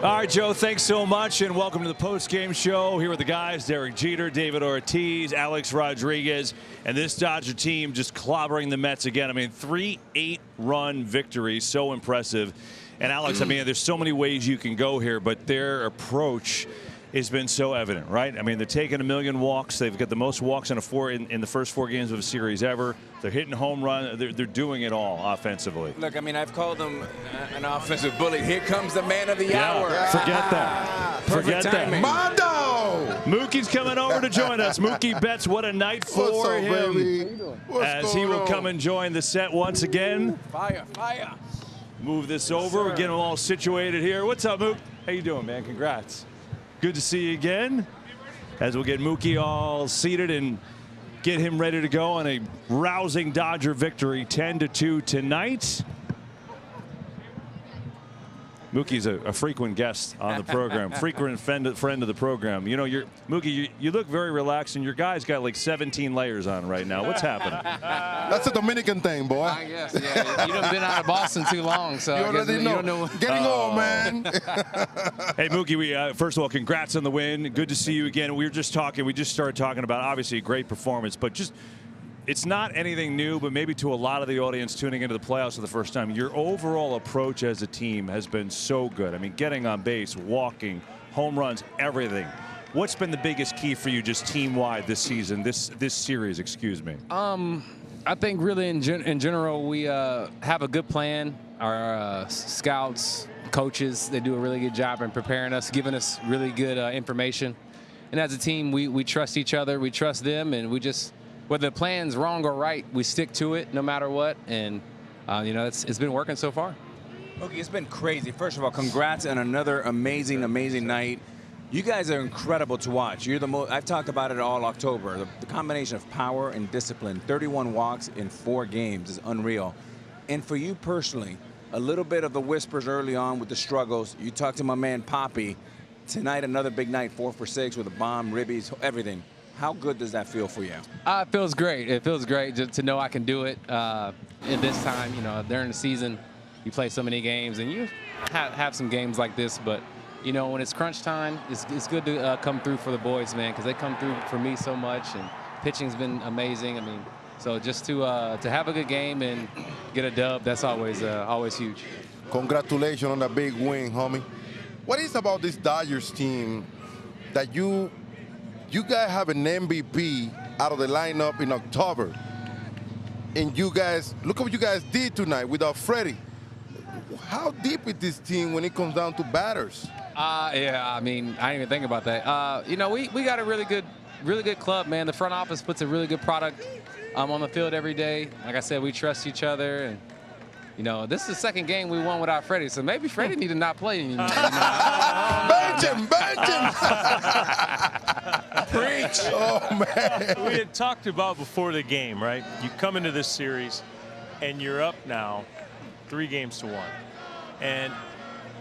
All right, Joe, thanks so much, and welcome to the post-game show. Here with the guys, Derek Jeter, David Ortiz, Alex Rodriguez, and this Dodger team just clobbering the Mets again. I mean, 3 8-run victories, so impressive. And Alex, I mean, there's so many ways you can go here, but their approach has been so evident, right? I mean, they're taking 1 million walks. They've got the most walks in the first 4 games of a series ever. They're hitting home run. They're doing it all offensively. Look, I mean, I've called them an offensive bully. Here comes the man of the hour. Forget that. Forget that. Mondo! Mookie's coming over to join us. Mookie Betts, what a night for him. As he will come and join the set once again. Fire, fire. Move this over. We're getting them all situated here. What's up, Mook? How you doing, man? Congrats. Good to see you again. As we'll get Mookie all seated and get him ready to go on a rousing Dodger victory, 10-2 tonight. Mookie's a frequent guest on the program, frequent friend of the program. You know, Mookie, you look very relaxed, and your guy's got like 17 layers on right now. What's happening? That's a Dominican thing, boy. I guess, yeah. You done been out of Boston too long, so you I guess already you know. don't know. Getting old, man. Hey, Mookie, first of all, congrats on the win. Good to see you again. We just started talking about, obviously, a great performance, but just, it's not anything new, but maybe to a lot of the audience tuning into the playoffs for the first time, your overall approach as a team has been so good. I mean, getting on base, walking, home runs, everything. What's been the biggest key for you just team-wide this season, this series, excuse me? I think really in general, we have a good plan. Our scouts, coaches, they do a really good job in preparing us, giving us really good information. And as a team, we trust each other, we trust them, and we just, whether the plan's wrong or right, we stick to it no matter what. And, you know, it's been working so far. Okay, it's been crazy. First of all, congrats on another amazing, amazing night. You guys are incredible to watch. You're the most, I've talked about it all October. The combination of power and discipline, 31 walks in 4 games is unreal. And for you personally, a little bit of the whispers early on with the struggles. You talked to my man Poppy. Tonight, another big night, 4 for 6 with a bomb, ribbies, everything. How good does that feel for you? It feels great. It feels great just to know I can do it. At this time, you know, during the season, you play so many games, and you have some games like this. But, you know, when it's crunch time, it's good to come through for the boys, man, because they come through for me so much, and pitching's been amazing. I mean, so just to have a good game and get a dub, that's always huge. Congratulations on that big win, homie. What is about this Dodgers team that you guys have an MVP out of the lineup in October, and you guys, look at what you guys did tonight without Freddie. How deep is this team when it comes down to batters? Yeah, I mean, I didn't even think about that. You know, we got a really good club, man. The front office puts a really good product on the field every day. Like I said, we trust each other, and you know, this is the second game we won without Freddie, so maybe Freddie need to not play anymore. Bench him! Preach! Oh, man. We had talked about before the game, right? You come into this series, and you're up now 3-1. And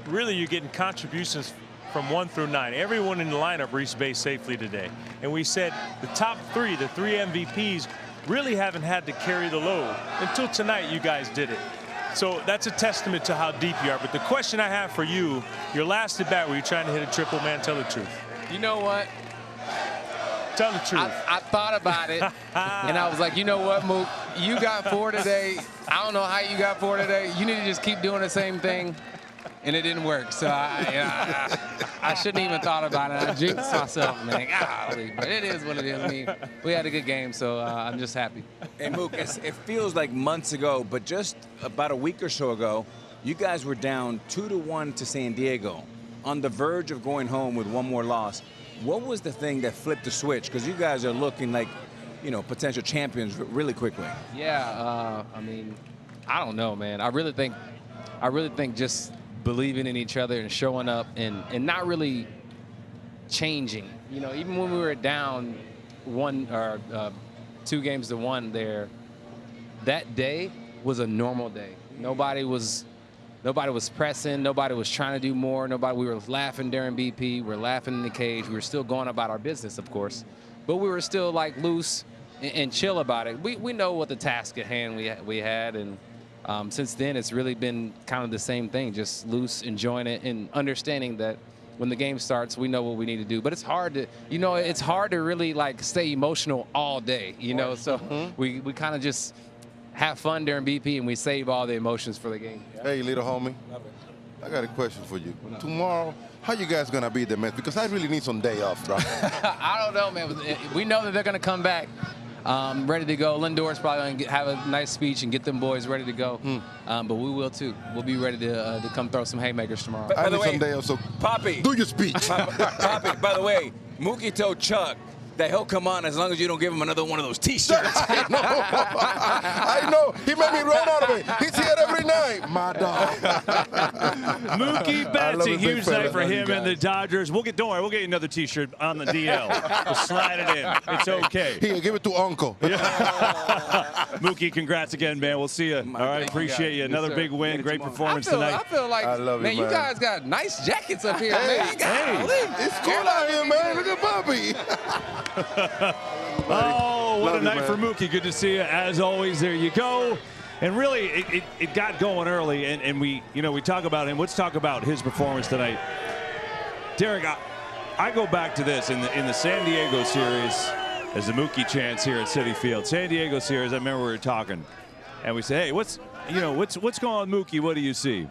really, you're getting contributions from 1 through 9. Everyone in the lineup reached base safely today. And we said the top 3, the 3 MVPs, really haven't had to carry the load. Until tonight, you guys did it. So that's a testament to how deep you are. But the question I have for you, your last at bat where you're trying to hit a triple, man, tell the truth. You know what? Tell the truth. I thought about it, and I was like, you know what, Mook? You got 4 today. I don't know how you got 4 today. You need to just keep doing the same thing. And it didn't work, so I shouldn't even thought about it. I jinxed myself, man. Golly, but it is what it is. I mean, we had a good game, so I'm just happy. Hey, Mook, it feels like months ago, but just about a week or so ago, you guys were down 2-1 to San Diego, on the verge of going home with 1 more loss. What was the thing that flipped the switch? Because you guys are looking like, you know, potential champions really quickly. Yeah, I mean, I don't know, man. I really think just believing in each other and showing up and not really changing. You know, even when we were down 1 or 2-1 there, that day was a normal day. Nobody was pressing. Nobody was trying to do more. We were laughing during BP. We were laughing in the cage. We were still going about our business, of course, but we were still like loose and chill about it. We know what the task at hand we had, and Since then, it's really been kind of the same thing, just loose, enjoying it, and understanding that when the game starts, we know what we need to do. But it's hard to, it's hard to really like stay emotional all day, So we kind of just have fun during BP and we save all the emotions for the game. Hey, little homie. I got a question for you. Tomorrow, how you guys gonna beat the Mets? Because I really need some day off, bro. I don't know, man. We know that they're gonna come back ready to go. Lindor's probably gonna have a nice speech and get them boys ready to go. But we will too. We'll be ready to come throw some haymakers tomorrow. I need some day off, so Poppy, do your speech. Poppy, by the way, Mookie told Chuck that he'll come on as long as you don't give him another one of those T-shirts. I know. He made me run out of it. He's here every night. My dog. Mookie Betts, love a it, huge big fella. night for Love you him and the guys. Dodgers. Don't worry, we'll get you another T-shirt on the DL. We'll slide it in. It's okay. Here, give it to Uncle. Mookie, congrats again, man. We'll see you. All right, appreciate you. Another sir. big win. Great performance tonight. I feel like, I love you, man, you man. guys got nice jackets up here, man. It's cool out here, man. Look at Bobby. Oh, what Love a you, night man. for Mookie. Good to see you. As always, there you go. And really, it got going early, and we talk about him. Let's talk about his performance tonight. Derek, I go back to this in the San Diego series as the Mookie chants here at Citi Field. San Diego series, I remember we were talking, and we say, hey, what's going on, Mookie? What do you see?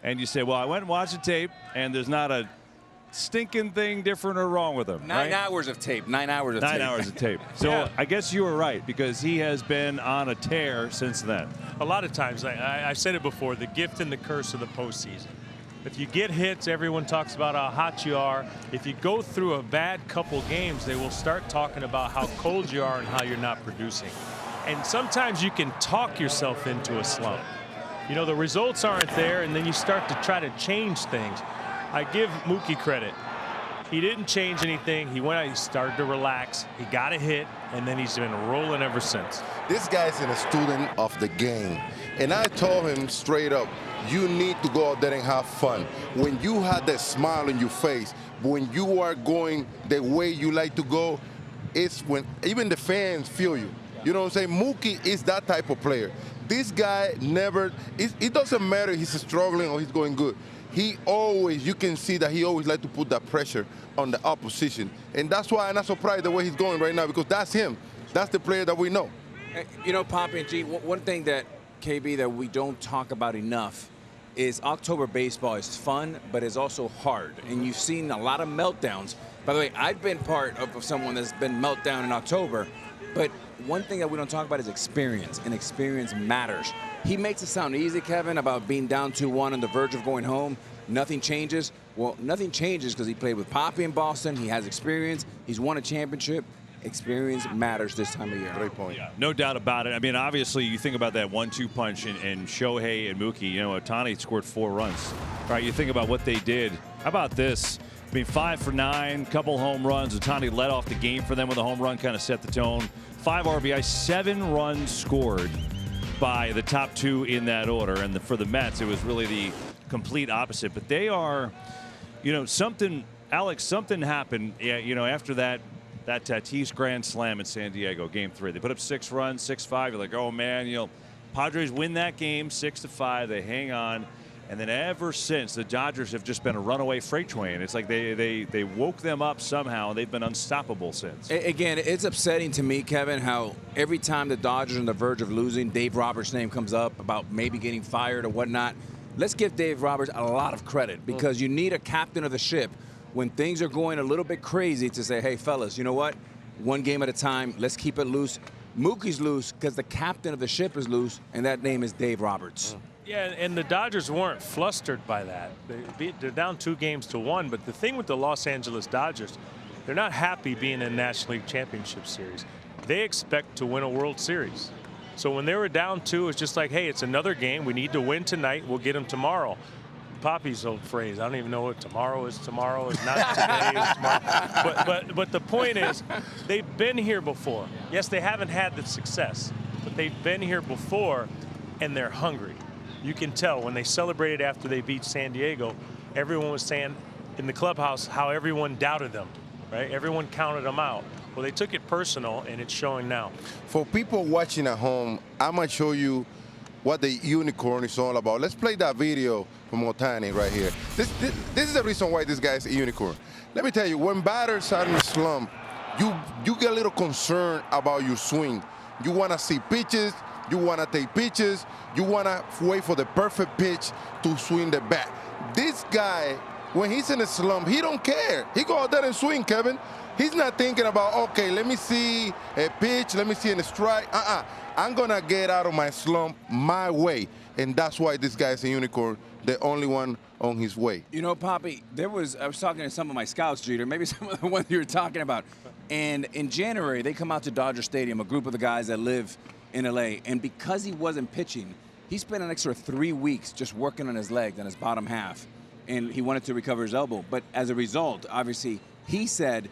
And you say, well, I went and watched the tape, and there's not a stinking thing different or wrong with him. 9 hours of tape. 9 hours of tape. 9 hours of tape. So Yeah. I guess you were right, because he has been on a tear since then. A lot of times, I've said it before, the gift and the curse of the postseason. If you get hits, everyone talks about how hot you are. If you go through a bad couple games, they will start talking about how cold you are and how you're not producing. And sometimes you can talk yourself into a slump. The results aren't there, and then you start to try to change things. I give Mookie credit. He didn't change anything. He went out, he started to relax. He got a hit, and then he's been rolling ever since. This guy's a student of the game. And I told him straight up, you need to go out there and have fun. When you have that smile on your face, when you are going the way you like to go, it's when even the fans feel you. You know what I'm saying? Mookie is that type of player. This guy never, it doesn't matter if he's struggling or he's going good. He always, you can see that he always like to put that pressure on the opposition. And that's why I'm not surprised the way he's going right now, because that's him. That's the player that we know. Poppy and G, one thing that, KB, that we don't talk about enough is October baseball is fun, but it's also hard. And you've seen a lot of meltdowns. By the way, I've been part of someone that's been meltdown in October. But one thing that we don't talk about is experience, and experience matters. He makes it sound easy, Kevin, about being down 2-1 on the verge of going home. Nothing changes. Well, nothing changes because he played with Poppy in Boston. He has experience. He's won a championship. Experience matters this time of year. Great point. Yeah, no doubt about it. I mean, obviously, you think about that 1-2 punch in Shohei and Mookie. Ohtani scored 4 runs. All right, you think about what they did. How about this? I mean, 5 for 9, couple home runs. Ohtani led off the game for them with a home run, kind of set the tone. 5 RBI, 7 runs scored by the top 2 in that order. And for the Mets, it was really the complete opposite. But they are, something happened, after that Tatis grand slam in San Diego, Game 3. They put up 6 runs, 6-5. You're like, oh, man, Padres win that game 6-5. They hang on. And then ever since, the Dodgers have just been a runaway freight train. It's like they woke them up somehow, and they've been unstoppable since. Again, it's upsetting to me, Kevin, how every time the Dodgers are on the verge of losing, Dave Roberts' name comes up about maybe getting fired or whatnot. Let's give Dave Roberts a lot of credit, because you need a captain of the ship when things are going a little bit crazy to say, hey, fellas, you know what? One game at a time. Let's keep it loose. Mookie's loose because the captain of the ship is loose, and that name is Dave Roberts. Yeah, and the Dodgers weren't flustered by that. They're down 2-1, but the thing with the Los Angeles Dodgers, they're not happy being in the National League Championship Series. They expect to win a World Series. So when they were down 2, it's just like, hey, it's another game. We need to win tonight. We'll get them tomorrow. Poppy's old phrase, I don't even know what tomorrow is. Tomorrow is not today. It's tomorrow. But the point is, they've been here before. Yes, they haven't had the success, but they've been here before, and they're hungry. You can tell when they celebrated after they beat San Diego, everyone was saying in the clubhouse how everyone doubted them, right? Everyone counted them out. Well, they took it personal, and it's showing now. For people watching at home, I'm going to show you what the unicorn is all about. Let's play that video from Ohtani right here. This is the reason why this guy is a unicorn. Let me tell you, when batters are in a slump, you get a little concerned about your swing. You want to see pitches. You want to take pitches. You want to wait for the perfect pitch to swing the bat. This guy, when he's in a slump, he don't care. He go out there and swing, Kevin. He's not thinking about, okay, let me see a pitch, let me see a strike. I'm going to get out of my slump my way. And that's why this guy is a unicorn, the only one on his way. You know, Poppy, I was talking to some of my scouts, Jeter, maybe some of the ones you were talking about. And in January, they come out to Dodger Stadium, a group of the guys that live in LA. And because he wasn't pitching, he spent an extra 3 weeks just working on his legs and his bottom half. And he wanted to recover his elbow. But as a result, obviously, he said,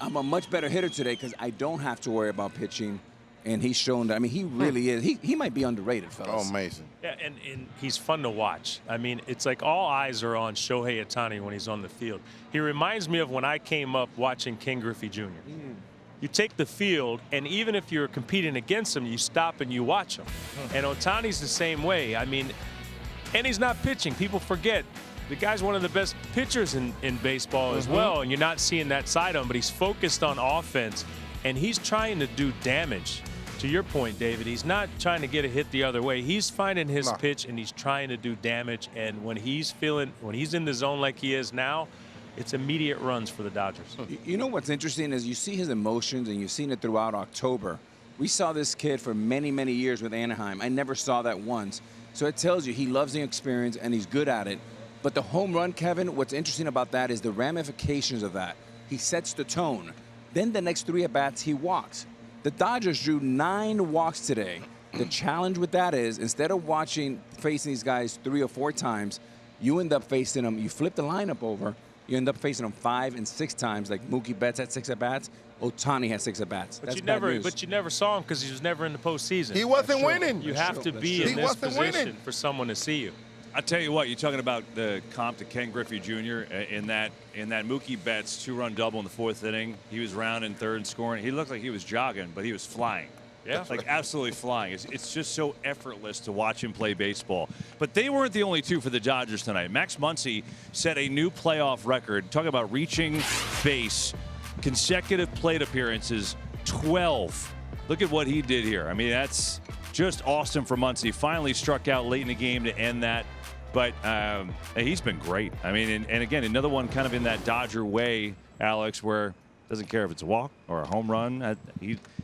I'm a much better hitter today because I don't have to worry about pitching. And he's shown that. I mean, he really is. He might be underrated, fellas. Oh, amazing. Yeah, and he's fun to watch. I mean, it's like all eyes are on Shohei Ohtani when he's on the field. He reminds me of when I came up watching Ken Griffey Jr. You take the field, and even if you're competing against him, you stop and you watch him. And Ohtani's the same way. I mean, and he's not pitching. People forget. The guy's one of the best pitchers in baseball as well, and you're not seeing that side of him, but he's focused on offense, and he's trying to do damage. To your point, David, he's not trying to get a hit the other way. He's finding his pitch, and he's trying to do damage, and when he's in the zone like he is now, it's immediate runs for the Dodgers. You know what's interesting is you see his emotions, and you've seen it throughout October. We saw this kid for many, many years with Anaheim. I never saw that once. So it tells you he loves the experience, and he's good at it. But the home run, Kevin, what's interesting about that is the ramifications of that. He sets the tone. Then the next 3 at-bats, he walks. The Dodgers drew 9 walks today. The challenge with that is instead of facing these guys 3 or 4 times, you end up facing them, you flip the lineup over, you end up facing them 5 and 6 times, like Mookie Betts had 6 at-bats, Ohtani had 6 at-bats. But you never saw him because he was never in the postseason. He wasn't winning. You have to be in this position for someone to see you. I tell you what, you're talking about the comp to Ken Griffey Jr. in that Mookie Betts 2-run double in the 4th inning. He was rounding third and scoring. He looked like he was jogging, but he was flying. Yeah, like absolutely flying. It's just so effortless to watch him play baseball. But they weren't the only 2 for the Dodgers tonight. Max Muncy set a new playoff record. Talk about reaching base, consecutive plate appearances, 12. Look at what he did here. I mean, that's just awesome for Muncy. Finally struck out late in the game to end that. But he's been great. I mean, and again, another one kind of in that Dodger way, Alex, where doesn't care if it's a walk or a home run.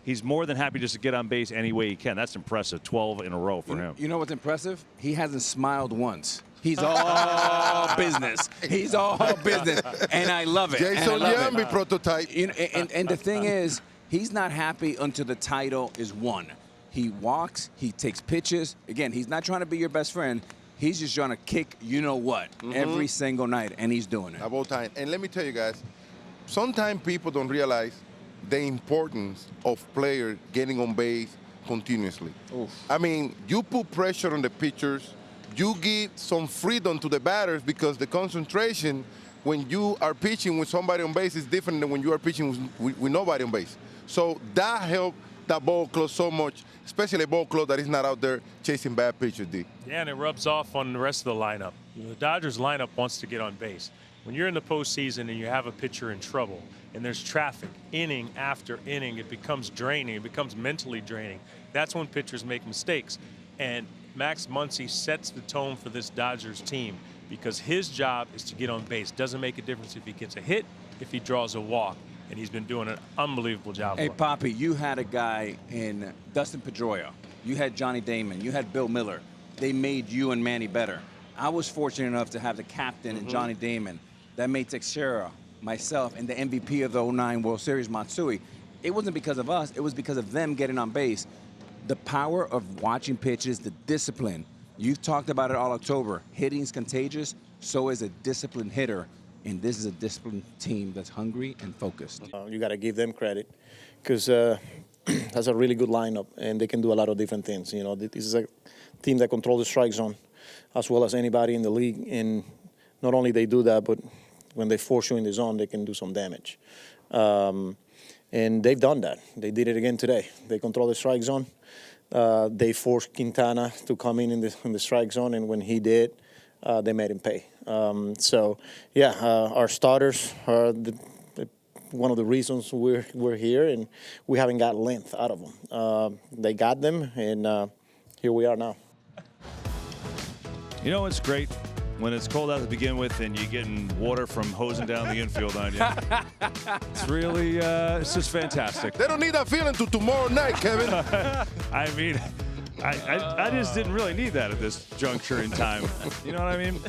He's more than happy just to get on base any way he can. That's impressive. 12 in a row for him. You know what's impressive? He hasn't smiled once. He's all business. He's all business, and I love it. Jason Yamby prototype. And the thing is, he's not happy until the title is won. He walks. He takes pitches. Again, he's not trying to be your best friend. He's just trying to kick you-know-what every single night, and he's doing it. About time. And let me tell you guys, sometimes people don't realize the importance of players getting on base continuously. Oof. I mean, you put pressure on the pitchers. You give some freedom to the batters because the concentration when you are pitching with somebody on base is different than when you are pitching with nobody on base. So that helped that ball club so much, especially a ball club that is not out there chasing bad pitchers, D. Yeah, and it rubs off on the rest of the lineup. The Dodgers lineup wants to get on base. When you're in the postseason and you have a pitcher in trouble and there's traffic inning after inning, it becomes draining. It becomes mentally draining. That's when pitchers make mistakes. And Max Muncy sets the tone for this Dodgers team because his job is to get on base. Doesn't make a difference if he gets a hit, if he draws a walk. And he's been doing an unbelievable job. Hey, Poppy, you had a guy in Dustin Pedroia. You had Johnny Damon. You had Bill Miller. They made you and Manny better. I was fortunate enough to have the captain and Johnny Damon. That made Teixeira, myself, and the MVP of the 09 World Series, Matsui. It wasn't because of us. It was because of them getting on base. The power of watching pitches, the discipline. You've talked about it all October. Hitting's contagious. So is a disciplined hitter. And this is a disciplined team that's hungry and focused. You got to give them credit because that's a really good lineup, and they can do a lot of different things. You know, this is a team that controls the strike zone as well as anybody in the league. And not only they do that, but when they force you in the zone, they can do some damage. And they've done that. They did it again today. They control the strike zone. they forced Quintana to come in the strike zone, and when he did, they made him pay. Our starters are one of the reasons we're here, and we haven't got length out of them. They got them, and here we are now. You know, it's great when it's cold out to begin with and you're getting water from hosing down the infield on you. It's really, it's just fantastic. They don't need that feeling to tomorrow night, Kevin. I mean, I just didn't really need that at this juncture in time. You know what I mean?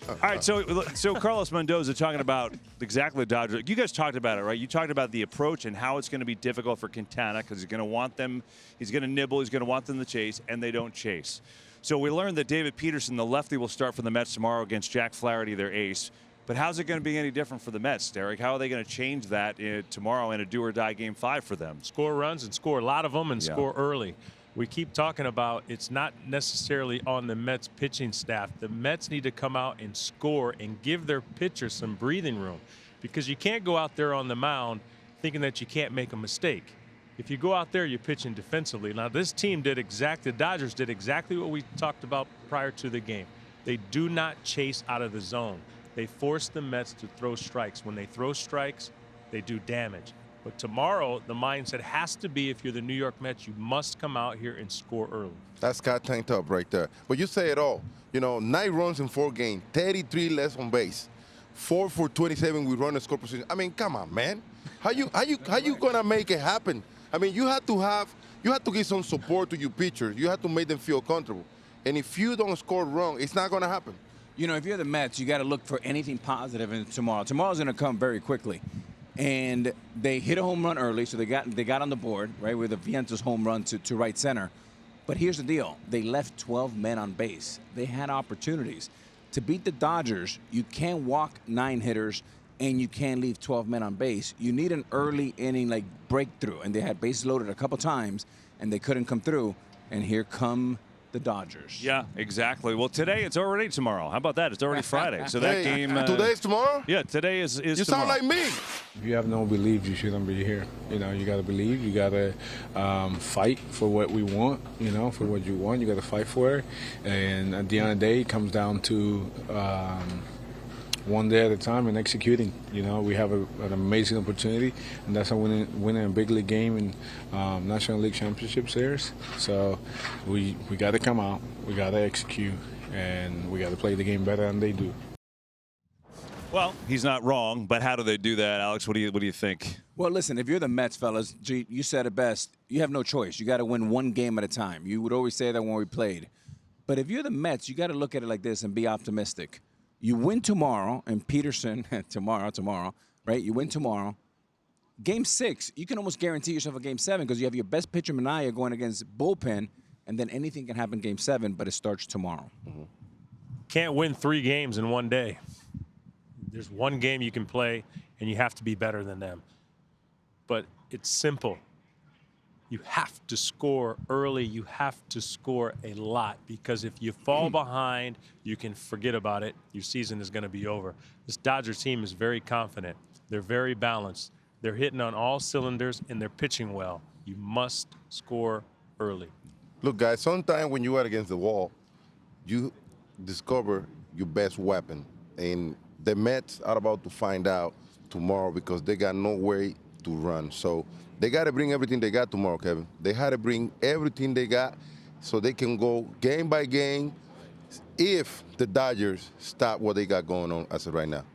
All right, so Carlos Mendoza talking about exactly the Dodgers. You guys talked about it, right? You talked about the approach and how it's going to be difficult for Quintana because he's going to want them, he's going to nibble, he's going to want them to chase, and they don't chase. So we learned that David Peterson, the lefty, will start for the Mets tomorrow against Jack Flaherty, their ace. But how's it going to be any different for the Mets, Derek? How are they going to change that tomorrow in a do-or-die Game 5 for them? Score runs and score a lot of them and score early. We keep talking about it's not necessarily on the Mets pitching staff. The Mets need to come out and score and give their pitchers some breathing room, because you can't go out there on the mound thinking that you can't make a mistake. If you go out there, you're pitching defensively. Now, this team the Dodgers did exactly what we talked about prior to the game. They do not chase out of the zone. They force the Mets to throw strikes. When they throw strikes, they do damage. But tomorrow, the mindset has to be, if you're the New York Mets, you must come out here and score early. That's got tanked up right there. But you say it all. You know, 9 runs in 4 games, 33 less on base, 4 for 27 with runner score position. I mean, come on, man. How you gonna make it happen? I mean, you have to give some support to your pitchers. You have to make them feel comfortable. And if you don't score wrong, it's not gonna happen. You know, if you're the Mets, you got to look for anything positive in tomorrow. Tomorrow's going to come very quickly. And they hit a home run early, so they got on the board, right, with a Vientos home run to right center. But here's the deal. They left 12 men on base. They had opportunities. To beat the Dodgers, you can't walk 9 hitters and you can't leave 12 men on base. You need an early inning, like, breakthrough. And they had bases loaded a couple times, and they couldn't come through. And here come the Dodgers. Yeah, exactly. Well, today it's already tomorrow. How about that? It's already Friday. So that game. Today's tomorrow? Yeah, today is you tomorrow. sound like me. If you have no belief, you shouldn't be here. You know, you got to believe. You got to fight for what we want. You know, for what you want, you got to fight for it. And at the end of the day, it comes down to one day at a time and executing. You know, we have an amazing opportunity, and that's winning a big league game in National League Championship Series. So we got to come out, we got to execute, and we got to play the game better than they do. Well, he's not wrong, but how do they do that, Alex? What do you think? Well, listen, if you're the Mets, fellas, you said it best. You have no choice. You got to win one game at a time. You would always say that when we played. But if you're the Mets, you got to look at it like this and be optimistic. You win tomorrow, and Peterson, tomorrow, right? You win tomorrow. Game 6, you can almost guarantee yourself a Game 7 because you have your best pitcher, Minaya, going against bullpen, and then anything can happen Game 7, but it starts tomorrow. Mm-hmm. Can't win 3 games in one day. There's one game you can play, and you have to be better than them. But it's simple. You have to score early. You have to score a lot, because if you fall behind, you can forget about it. Your season is going to be over. This Dodgers team is very confident. They're very balanced. They're hitting on all cylinders, and they're pitching well. You must score early. Look, guys, sometimes when you are against the wall, you discover your best weapon. And the Mets are about to find out tomorrow because they got no way to run. So they got to bring everything they got tomorrow, Kevin. They had to bring everything they got so they can go game by game if the Dodgers stop what they got going on as of right now.